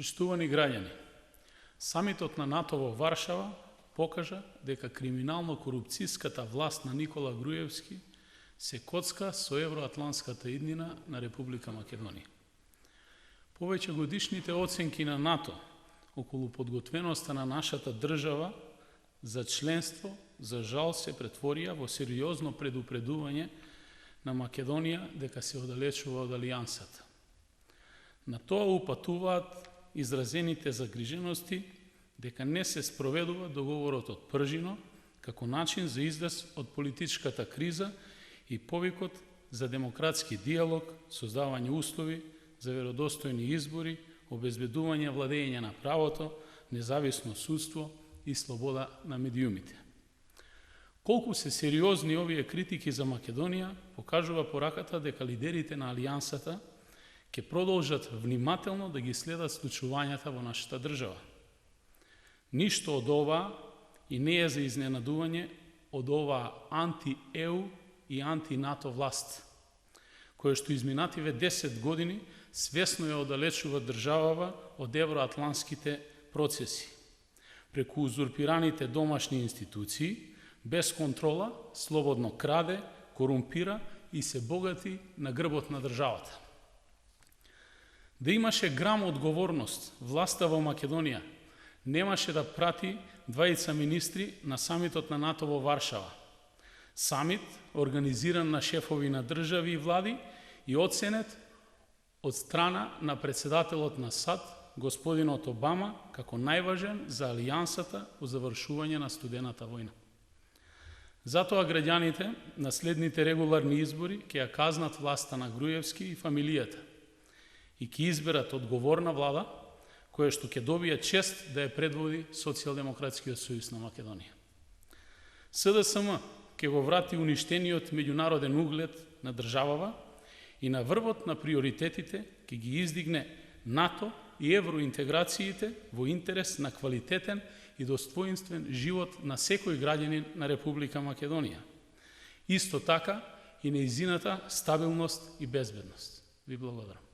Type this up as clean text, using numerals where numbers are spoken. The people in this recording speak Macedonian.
Почитувани граѓани, самитот на НАТО во Варшава покажа дека криминално-корупцијската власт на Никола Груевски се коцка со евроатлантската иднина на Република Македонија. Повеќе годишните оценки на НАТО околу подготвеноста на нашата држава за членство, за жал, се претворија во сериозно предупредување на Македонија дека се оддалечува од алијансата. На тоа упатуваат изразените загрижености дека не се спроведува договорот од Пржино како начин за излез од политичката криза и повикот за демократски диалог, создавање услови за веродостојни избори, обезбедување владење на правото, независно судство и слобода на медиумите. Колку се сериозни овие критики за Македонија покажува пораката дека лидерите на алијансата ќе продолжат внимателно да ги следат случувањата во нашата држава. Ништо од ова и не е за изненадување од оваа анти-ЕУ и анти-НАТО власт, која што изминативе 10 години свесно ја оддалечува државава од евроатлантските процеси, преку узурпираните домашни институции, без контрола, слободно краде, корумпира и се богати на грбот на државата. Да имаше грам одговорност, власта во Македонија немаше да прати двајца министри на самитот на НАТО во Варшава. Самит организиран на шефови на држави и влади и оценет од страна на председателот на САД, господинот Обама, како најважен за алијансата во завршување на студената војна. Затоа граѓаните на следните регуларни избори ќе ја казнат власта на Груевски и фамилијата и ќе изберат одговорна влада, која што ќе добие чест да ја предводи Социјалдемократскиот сојуз на Македонија. СДСМ ќе го врати уништениот меѓународен углед на државава и на врвот на приоритетите ќе ги издигне НАТО и евроинтеграциите во интерес на квалитетен и достоинствен живот на секој граѓанин на Република Македонија. Исто така и нејзината стабилност и безбедност. Ви благодарам.